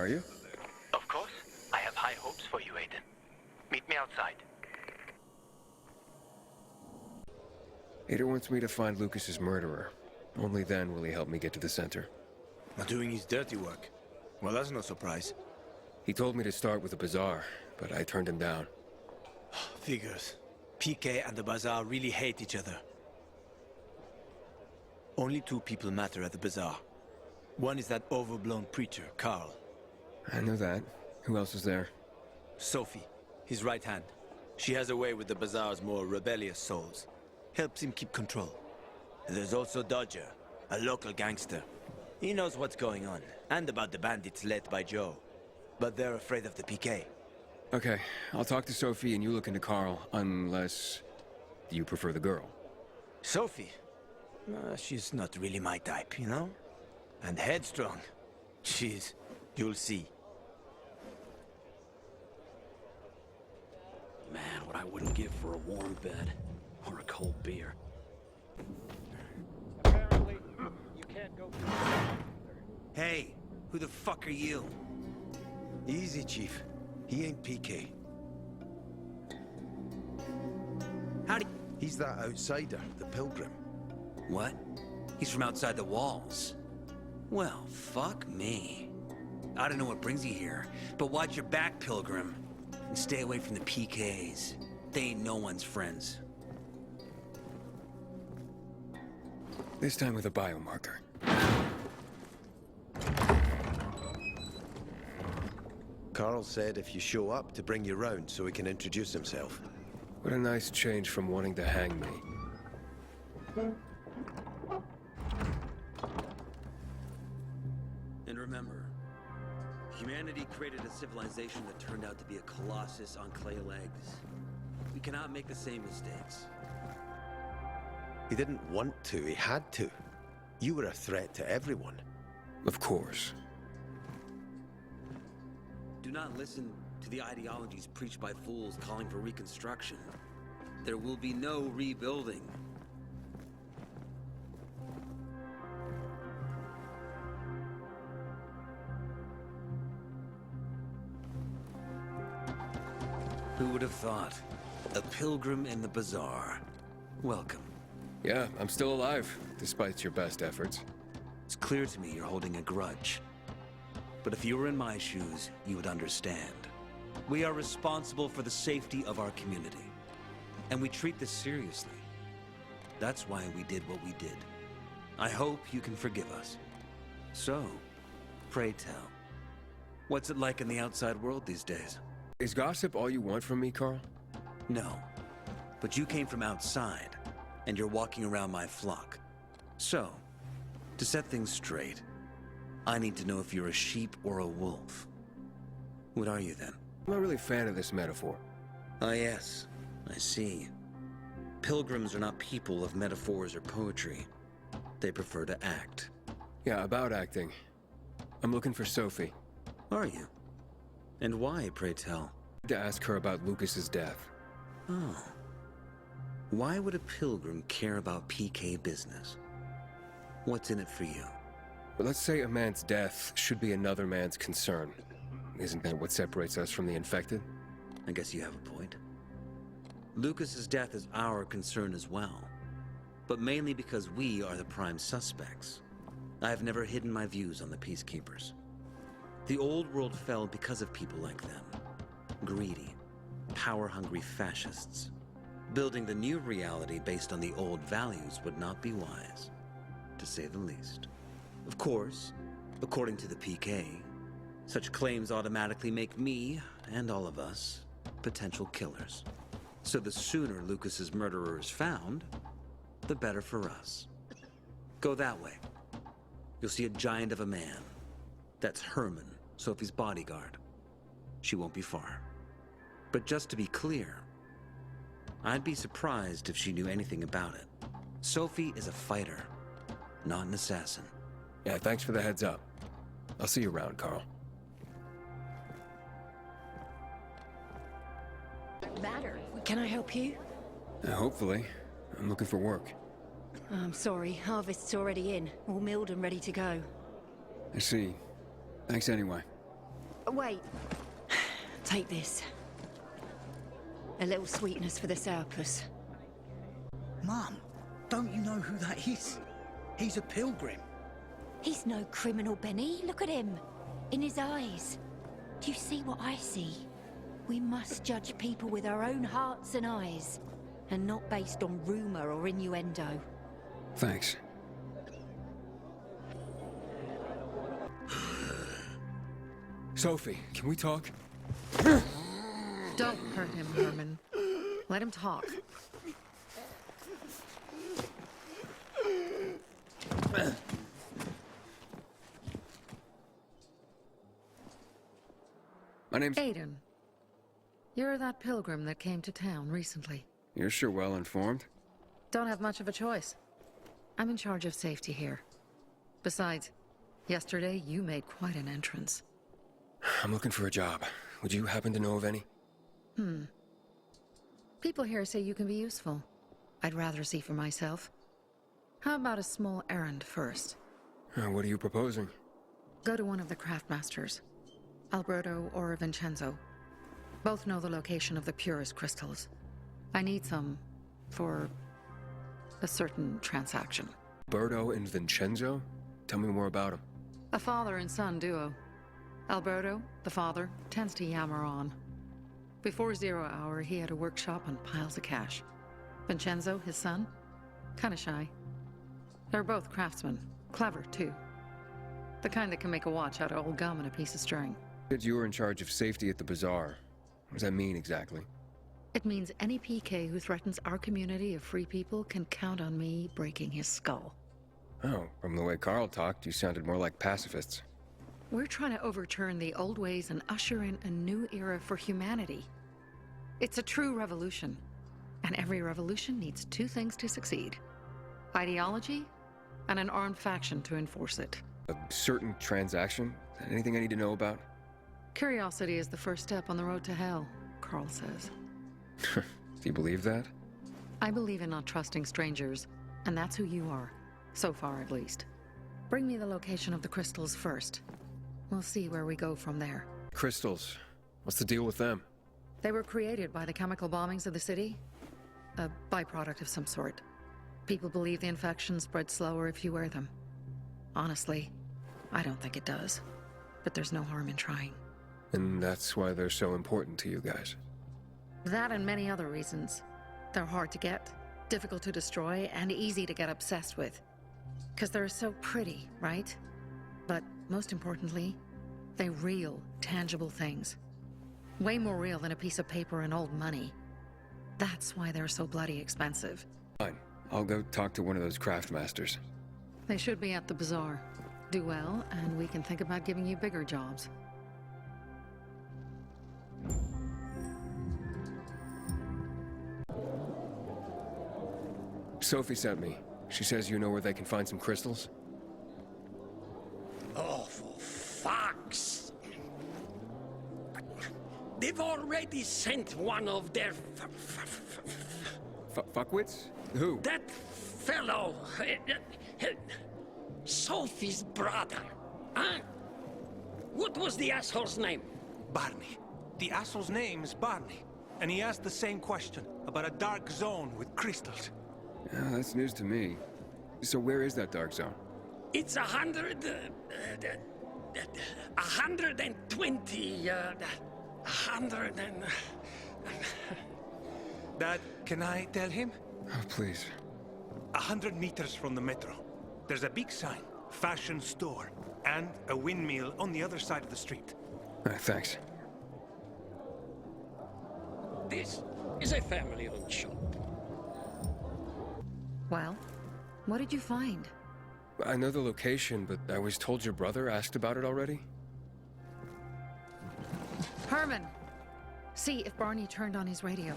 you? Of course. I have high hopes for you, Aiden. Meet me outside. Ada wants me to find Lucas's murderer. Only then will he help me get to the center. Not doing his dirty work. Well, that's no surprise. He told me to start with the bazaar, but I turned him down. Figures. PK and the bazaar really hate each other. Only two people matter at the bazaar. One is that overblown preacher, Carl. I know that. Who else is there? Sophie, his right hand. She has a way with the bazaar's more rebellious souls. Helps him keep control. And there's also Dodger, a local gangster. He knows what's going on, and about the bandits led by Joe. But they're afraid of the PK. Okay, I'll talk to Sophie and you look into Carl, unless you prefer the girl. Sophie? She's not really my type, you know? And headstrong. You'll see. Man, what I wouldn't give for a warm bed. Or a cold beer. Apparently, you can't go... Hey, who the fuck are you? Easy, Chief. He ain't PK. He's that outsider, the pilgrim. What? He's from outside the walls. Well, fuck me. I don't know what brings you here, but watch your back, Pilgrim. And stay away from the PKs. They ain't no one's friends. This time with a biomarker. Carl said if you show up to bring you round so he can introduce himself. What a nice change from wanting to hang me. And remember, humanity created a civilization that turned out to be a colossus on clay legs. We cannot make the same mistakes. He didn't want to, he had to. You were a threat to everyone. Of course. Do not listen to the ideologies preached by fools calling for reconstruction. There will be no rebuilding. Who would have thought? A pilgrim in the bazaar. Welcome. Yeah, I'm still alive, despite your best efforts. It's clear to me you're holding a grudge. But if you were in my shoes, you would understand. We are responsible for the safety of our community. And we treat this seriously. That's why we did what we did. I hope you can forgive us. So, pray tell, what's it like in the outside world these days? Is gossip all you want from me, Carl? No. But you came from outside, and you're walking around my flock. So, to set things straight, I need to know if you're a sheep or a wolf. What are you then? I'm not really a fan of this metaphor. Ah yes, I see. Pilgrims are not people of metaphors or poetry. They prefer to act. Yeah, about acting. I'm looking for Sophie. Are you? And why, pray tell? To ask her about Lucas's death. Oh. Why would a pilgrim care about PK business? What's in it for you? But let's say a man's death should be another man's concern. Isn't that what separates us from the infected? I guess you have a point. Lucas's death is our concern as well. But mainly because we are the prime suspects. I have never hidden my views on the Peacekeepers. The old world fell because of people like them. Greedy, power-hungry fascists. Building the new reality based on the old values would not be wise, to say the least. Of course, according to the PK, such claims automatically make me, and all of us, potential killers. So the sooner Lucas's murderer is found, the better for us. Go that way. You'll see a giant of a man. That's Herman, Sophie's bodyguard. She won't be far. But just to be clear, I'd be surprised if she knew anything about it. Sophie is a fighter, not an assassin. Yeah, thanks for the heads up. I'll see you around, Carl. Matter. Can I help you? Hopefully. I'm looking for work. I'm sorry, harvest's already in, all milled and ready to go. I see. Thanks anyway. Wait. Take this. A little sweetness for the sourpuss. Mum, don't you know who that is? He's a pilgrim. He's no criminal, Benny. Look at him. In his eyes. Do you see what I see? We must judge people with our own hearts and eyes, and not based on rumor or innuendo. Thanks. Sophie, can we talk? Don't hurt him, Herman. Let him talk. My name's... Aiden. You're that pilgrim that came to town recently. You're sure well informed. Don't have much of a choice. I'm in charge of safety here. Besides, yesterday you made quite an entrance. I'm looking for a job. Would you happen to know of any? People here say you can be useful. I'd rather see for myself. How about a small errand first? What are you proposing? Go to one of the craftmasters. Alberto or Vincenzo. Both know the location of the purest crystals. I need some for a certain transaction. Alberto and Vincenzo? Tell me more about them. A father and son duo. Alberto, the father, tends to yammer on. Before 0 hour, he had a workshop and piles of cash. Vincenzo, his son, kinda shy. They're both craftsmen, clever too. The kind that can make a watch out of old gum and a piece of string. Said you were in charge of safety at the bazaar. What does that mean exactly? It means any PK who threatens our community of free people can count on me breaking his skull. Oh, from the way Carl talked, you sounded more like pacifists. We're trying to overturn the old ways and usher in a new era for humanity. It's a true revolution. And every revolution needs two things to succeed. Ideology and an armed faction to enforce it. A certain transaction? Anything I need to know about? Curiosity is the first step on the road to hell, Carl says. Do you believe that? I believe in not trusting strangers, and that's who you are. So far, at least. Bring me the location of the crystals first. We'll see where we go from there. Crystals. What's the deal with them? They were created by the chemical bombings of the city. A byproduct of some sort. People believe the infection spreads slower if you wear them. Honestly, I don't think it does. But there's no harm in trying. And that's why they're so important to you guys. That and many other reasons. They're hard to get, difficult to destroy, and easy to get obsessed with. Because they're so pretty, right? But most importantly, they're real, tangible things. Way more real than a piece of paper and old money. That's why they're so bloody expensive. Fine. I'll go talk to one of those craft masters. They should be at the bazaar. Do well, and we can think about giving you bigger jobs. Sophie sent me. She says you know where they can find some crystals? Oh, for fuck's... They've already sent one of their... Fuckwits? Who? That fellow... Sophie's brother. Huh? What was the asshole's name? Barney. The asshole's name is Barney. And he asked the same question about a dark zone with crystals. Yeah, that's news to me. So where is that dark zone? It's 120, 100 and... Dad, can I tell him? Oh, please. 100 meters from the metro. There's a big sign, fashion store, and a windmill on the other side of the street. Thanks. This is a family-owned shop. Well, what did you find? I know the location, but I was told your brother asked about it already? Herman! See if Barney turned on his radio.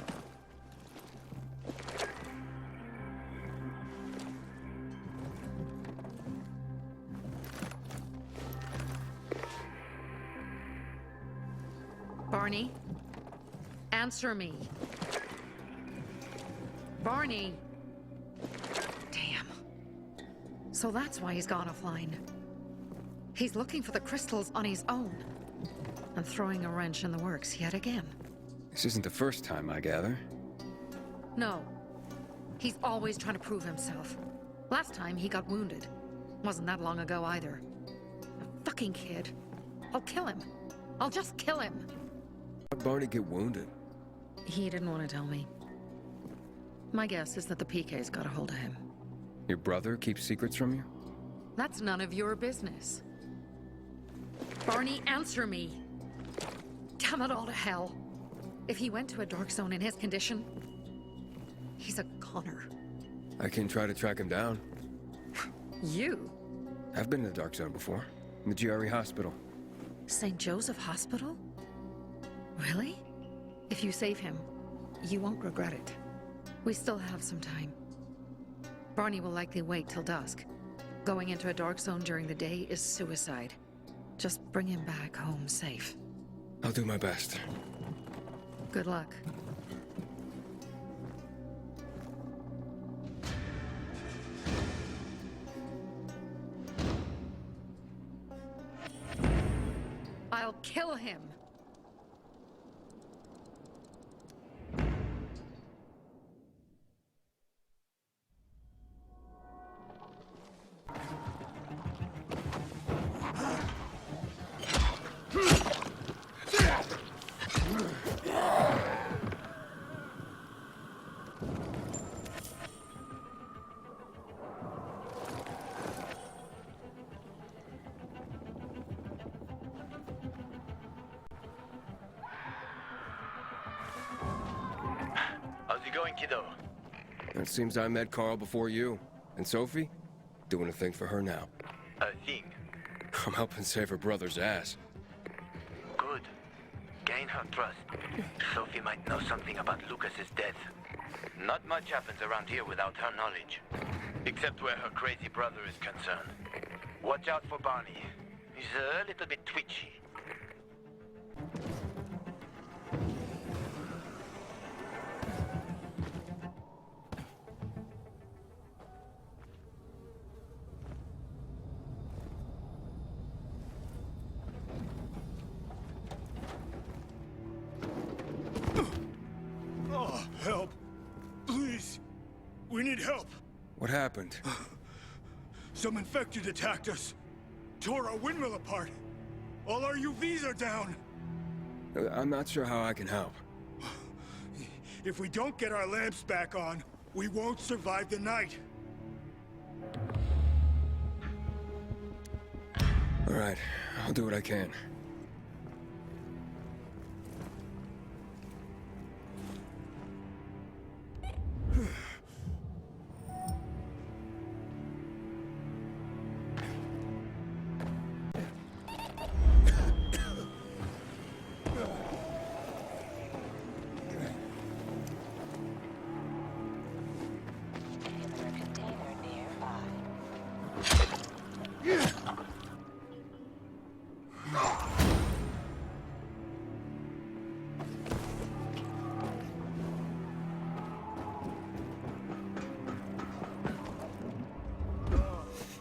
Barney? Answer me. Barney! Damn. So that's why he's gone offline. He's looking for the crystals on his own. and throwing a wrench in the works yet again. This isn't the first time, I gather. No. He's always trying to prove himself. Last time he got wounded. Wasn't that long ago either. A fucking kid. I'll kill him. I'll just kill him. How'd Barney get wounded? He didn't want to tell me. My guess is that the PK's got a hold of him. Your brother keeps secrets from you? That's none of your business. Barney, answer me. Damn it all to hell. If he went to a dark zone in his condition, he's a goner. I can try to track him down. You? I've been in the dark zone before. In the GRE hospital. St. Joseph Hospital? Really? If you save him, you won't regret it. We still have some time. Barney will likely wait till dusk. Going into a dark zone during the day is suicide. Just bring him back home safe. I'll do my best. Good luck. I'll kill him! How's it going, kiddo? It seems I met Carl before you. And Sophie? Doing a thing for her now. A thing. I'm helping save her brother's ass. Good. Gain her trust. Sophie might know something about Lucas's death. Not much happens around here without her knowledge. Except where her crazy brother is concerned. Watch out for Barney. He's a little bit twitchy. Oh, help. Please. We need help. What happened? Some infected attacked us. Tore our windmill apart. All our UVs are down. I'm not sure how I can help. If we don't get our lamps back on, we won't survive the night. All right, I'll do what I can.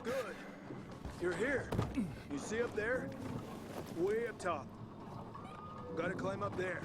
Good. You're here. You see up there? Way up top. Gotta climb up there.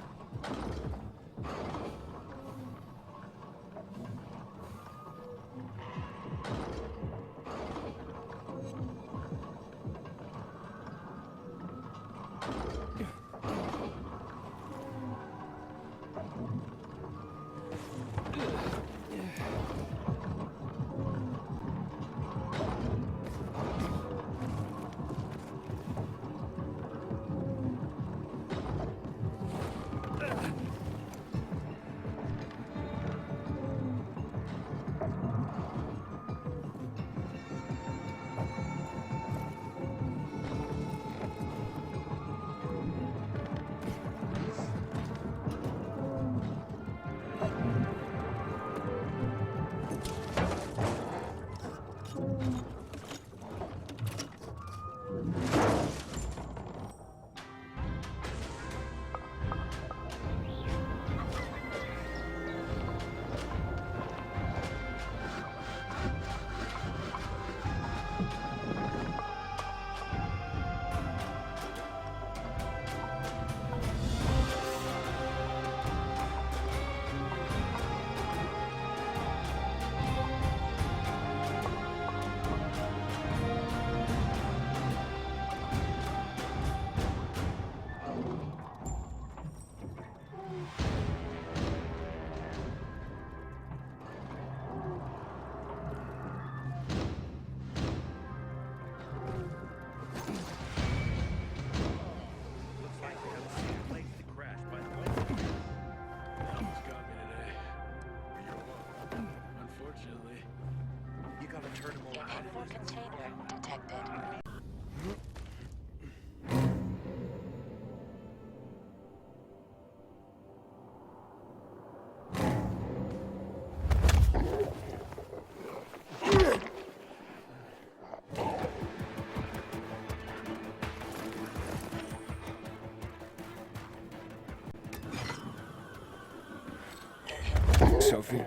Sophie,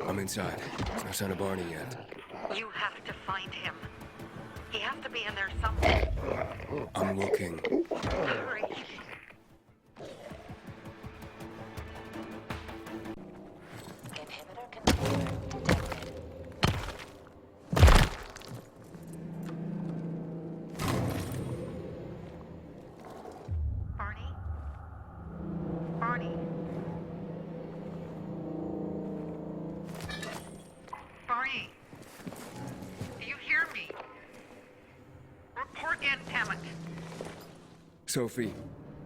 I'm inside. There's no sign of Barney yet. You have to find him. He has to be in there somewhere. I'm looking. Hurry. Barney? Barney? Barney? Do you hear me? Report in, damn it. Sophie,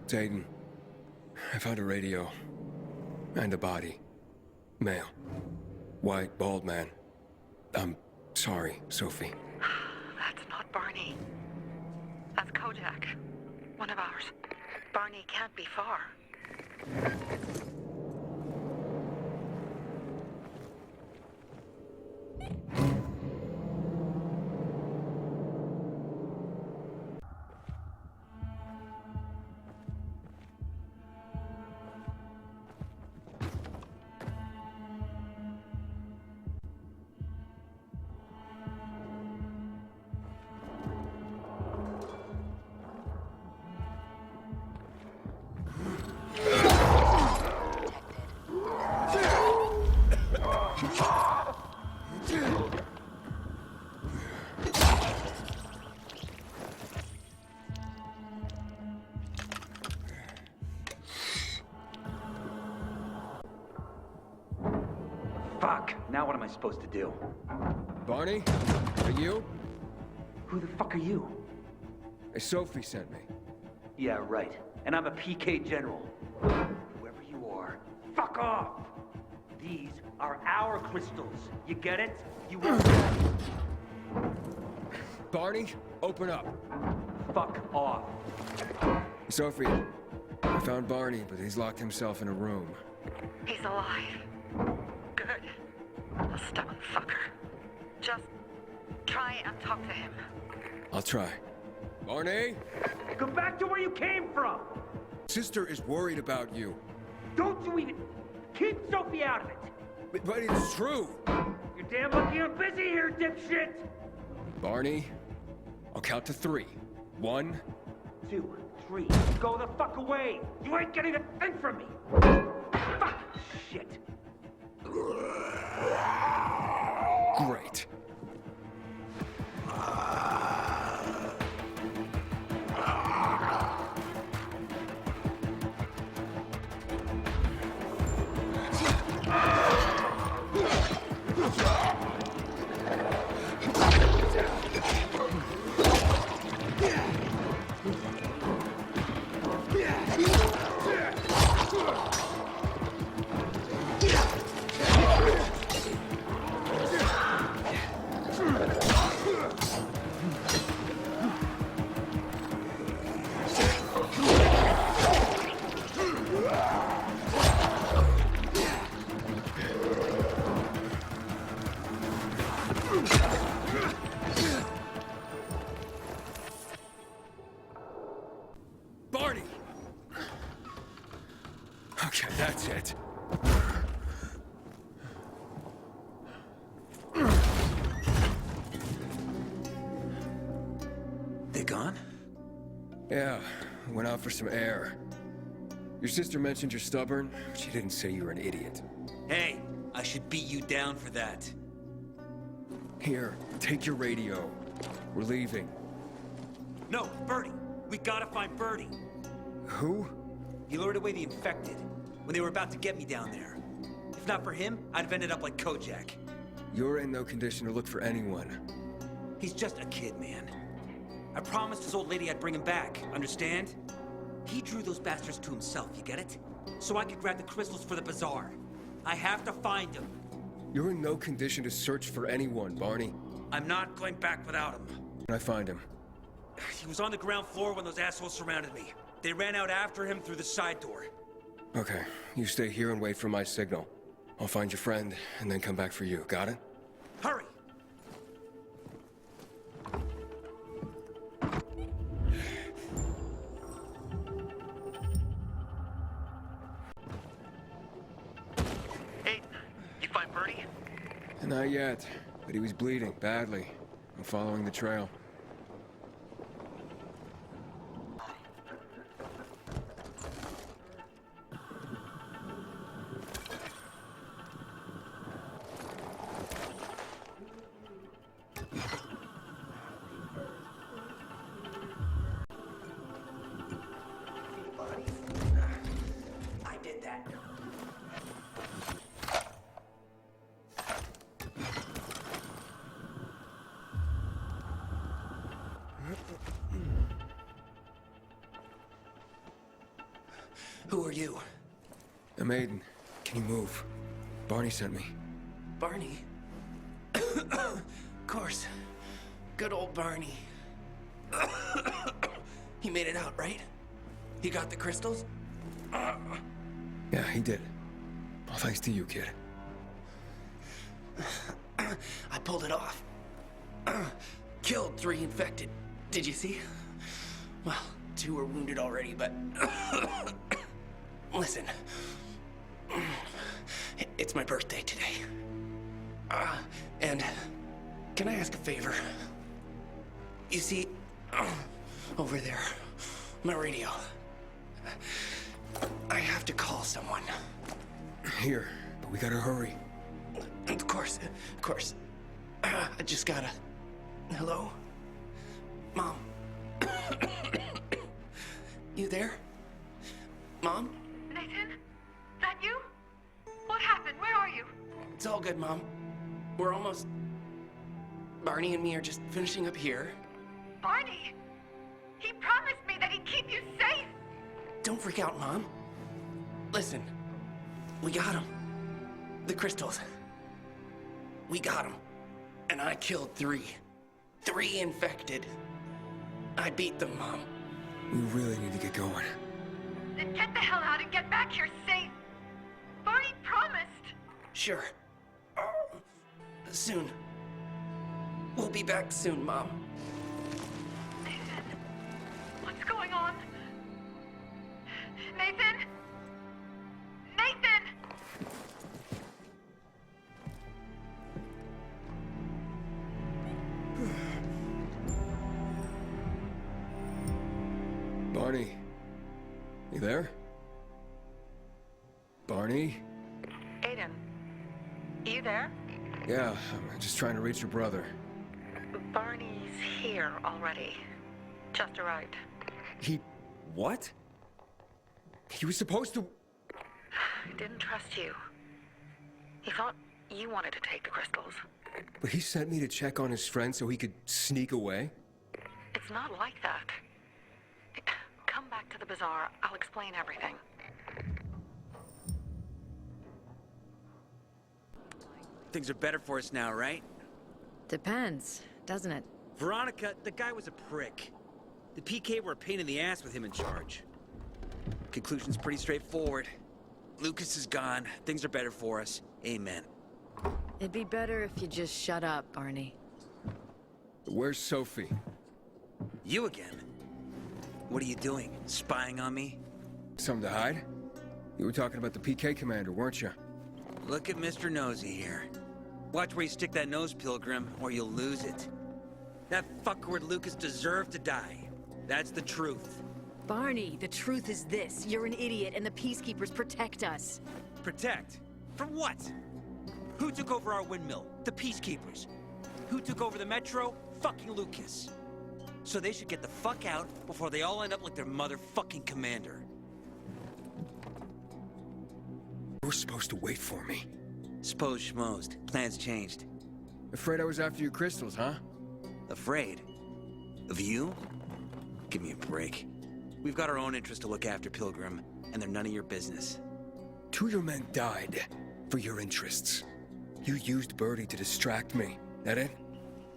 it's Aiden. I found a radio. And a body. Male. White, bald man. I'm sorry, Sophie. That's not Barney. That's Kojak. One of ours. Barney can't be far. Fuck! Now what am I supposed to do? Barney? Are you? Who the fuck are you? Sophie sent me. Yeah, right. And I'm a PK general. Whoever you are, fuck off! These are our crystals. You get it? You will. Barney, open up. Fuck off. Sophie, I found Barney, but he's locked himself in a room. He's alive. Good. A stubborn fucker. Just try and talk to him. I'll try. Barney? Go back to where you came from! Sister is worried about you. Don't you even... Keep Sophie out of it! But it's true. You're damn lucky I'm busy here, dipshit! Barney, I'll count to 3. 1, 2, 3. Go the fuck away! You ain't getting a thing from me! Fuck! Shit! Great. Barney! Okay, that's it. They gone? Yeah, went out for some air. Your sister mentioned you're stubborn. She didn't say you were an idiot. Hey, I should beat you down for that. Here, take your radio. We're leaving. No, Birdie. We gotta find Birdie. Who? He lured away the infected when they were about to get me down there. If not for him, I'd have ended up like Kojak. You're in no condition to look for anyone. He's just a kid, man. I promised his old lady I'd bring him back, understand? He drew those bastards to himself, you get it? So I could grab the crystals for the bazaar. I have to find him. You're in no condition to search for anyone, Barney. I'm not going back without him. Can I find him? He was on the ground floor when those assholes surrounded me. They ran out after him through the side door. Okay, you stay here and wait for my signal. I'll find your friend, and then come back for you. Got it? Hurry! Aiden, Birdie? Not yet, but he was bleeding badly. I'm following the trail. I did that. Who are you? I'm Aiden. Can you move? Barney sent me. Barney? Of course. Good old Barney. He made it out, right? He got the crystals? Yeah, he did. All thanks to you, kid. I pulled it off. Killed 3 infected. Did you see? Well, 2 were wounded already, but... Listen. It's my birthday today. And can I ask a favor? You see, over there, my radio. I have to call someone. Here, but we gotta hurry. Of course, of course. I just gotta... Hello? Mom? You there? Mom? Nathan? That you? What happened? Where are you? It's all good, Mom. We're almost... Barney and me are just finishing up here. Barney! He promised me that he'd keep you safe! Don't freak out, Mom. Listen, we got him. The crystals. We got him. And I killed 3. 3 infected. I beat them, Mom. We really need to get going. Then get the hell out and get back here safe! Barney promised! Sure. Soon. We'll be back soon, Mom. Nathan? What's going on? Nathan? Nathan! Barney. You there? Barney? Aiden, you there? Yeah, I'm just trying to reach your brother. Barney's here already. Just arrived. He... what? He was supposed to... He didn't trust you. He thought you wanted to take the crystals. But he sent me to check on his friend so he could sneak away? It's not like that. Come back to the bazaar. I'll explain everything. Things are better for us now, right? Depends, doesn't it? Veronica, the guy was a prick. The PK were a pain in the ass with him in charge. Conclusion's pretty straightforward. Lucas is gone. Things are better for us. Amen. It'd be better if you just shut up, Barney. Where's Sophie? You again? What are you doing? Spying on me? Something to hide? You were talking about the PK commander, weren't you? Look at Mr. Nosy here. Watch where you stick that nose, Pilgrim, or you'll lose it. That fuckward Lucas deserved to die. That's the truth. Barney, the truth is this. You're an idiot, and the Peacekeepers protect us. Protect? From what? Who took over our windmill? The Peacekeepers. Who took over the Metro? Fucking Lucas. So they should get the fuck out before they all end up like their motherfucking commander. You were supposed to wait for me. Suppose schmozed. Plans changed. Afraid I was after your crystals, huh? Afraid? Of you? Give me a break. We've got our own interests to look after, Pilgrim, and they're none of your business. 2 of your men died for your interests. You used Birdie to distract me. That it?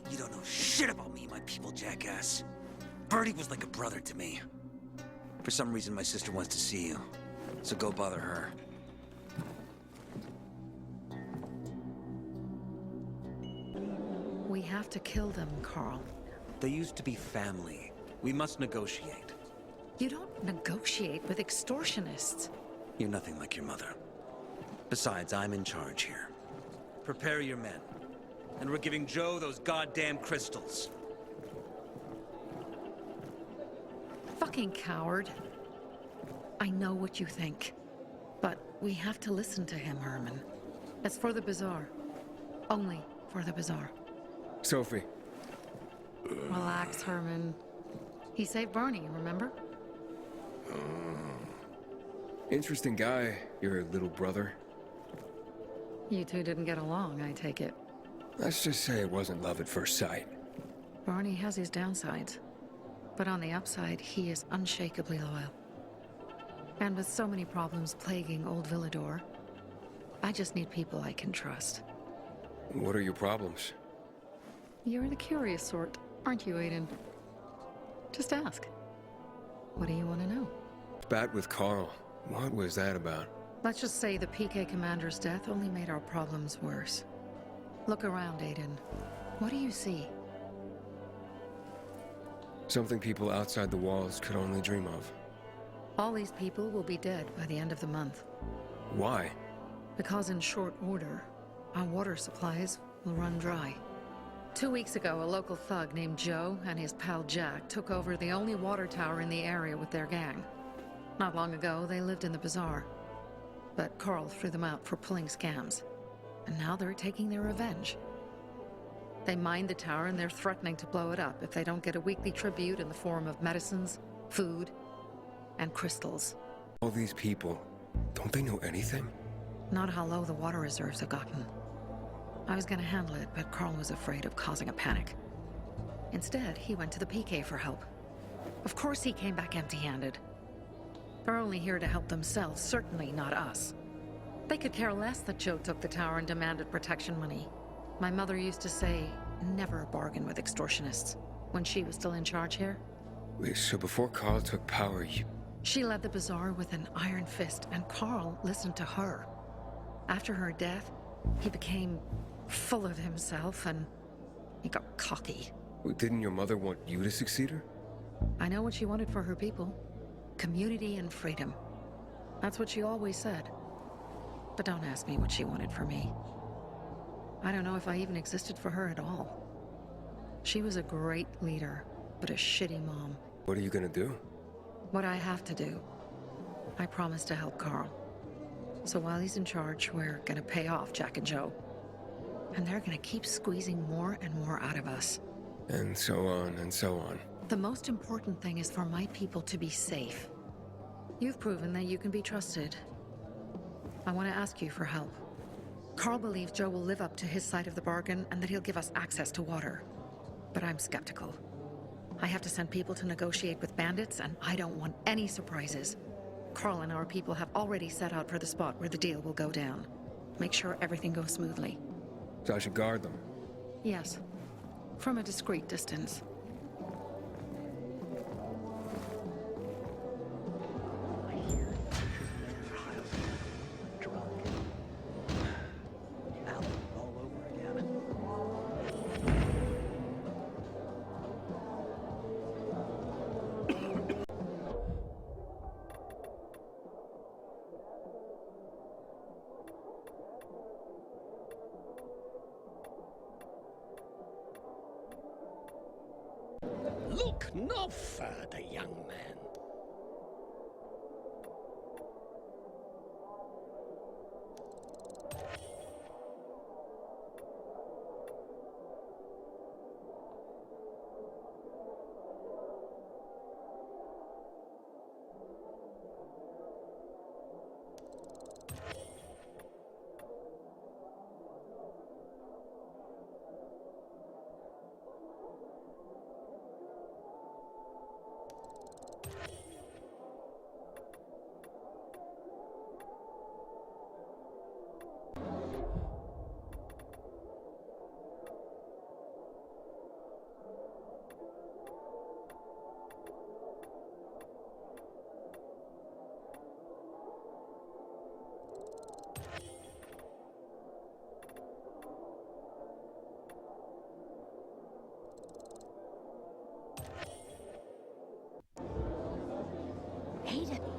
You don't know shit about me, my people, jackass. Birdie was like a brother to me. For some reason, my sister wants to see you, so go bother her. We have to kill them, Carl. They used to be family. We must negotiate. You don't negotiate with extortionists. You're nothing like your mother. Besides, I'm in charge here. Prepare your men. And we're giving Joe those goddamn crystals. Fucking coward. I know what you think. But we have to listen to him, Herman. It's for the Bazaar. Only for the Bazaar. Sophie. Relax, Herman. He saved Barney, remember? Interesting guy, your little brother. You two didn't get along, I take it. Let's just say it wasn't love at first sight. Barney has his downsides. But on the upside, he is unshakably loyal. And with so many problems plaguing old Villador, I just need people I can trust. What are your problems? You're the curious sort, aren't you, Aiden? Just ask. What do you want to know? Spat with Carl. What was that about? Let's just say the PK commander's death only made our problems worse. Look around, Aiden. What do you see? Something people outside the walls could only dream of. All these people will be dead by the end of the month. Why? Because in short order, our water supplies will run dry. 2 weeks ago, a local thug named Joe and his pal Jack took over the only water tower in the area with their gang. Not long ago, they lived in the bazaar. But Carl threw them out for pulling scams. And now they're taking their revenge. They mined the tower and they're threatening to blow it up if they don't get a weekly tribute in the form of medicines, food, and crystals. All these people, don't they know anything? Not how low the water reserves have gotten. I was gonna handle it, but Carl was afraid of causing a panic. Instead, he went to the PK for help. Of course he came back empty-handed. They're only here to help themselves, certainly not us. They could care less that Joe took the tower and demanded protection money. My mother used to say, never bargain with extortionists, when she was still in charge here. Wait, so before Carl took power, you... She led the bazaar with an iron fist, and Carl listened to her. After her death, he became full of himself, and he got cocky. Didn't your mother want you to succeed her? I know what she wanted for her people. Community and freedom. That's what she always said. But don't ask me what she wanted for me. I don't know if I even existed for her at all. She was a great leader, but a shitty mom. What are you gonna do? What I have to do. I promised to help Carl. So while he's in charge, we're gonna pay off Jack and Joe. And they're gonna keep squeezing more and more out of us. And so on and so on. The most important thing is for my people to be safe. You've proven that you can be trusted. I want to ask you for help. Carl believes Joe will live up to his side of the bargain and that he'll give us access to water. But I'm skeptical. I have to send people to negotiate with bandits, and I don't want any surprises. Carl and our people have already set out for the spot where the deal will go down. Make sure everything goes smoothly. So I should guard them? Yes. From a discreet distance. Look no further, young man. Aiden,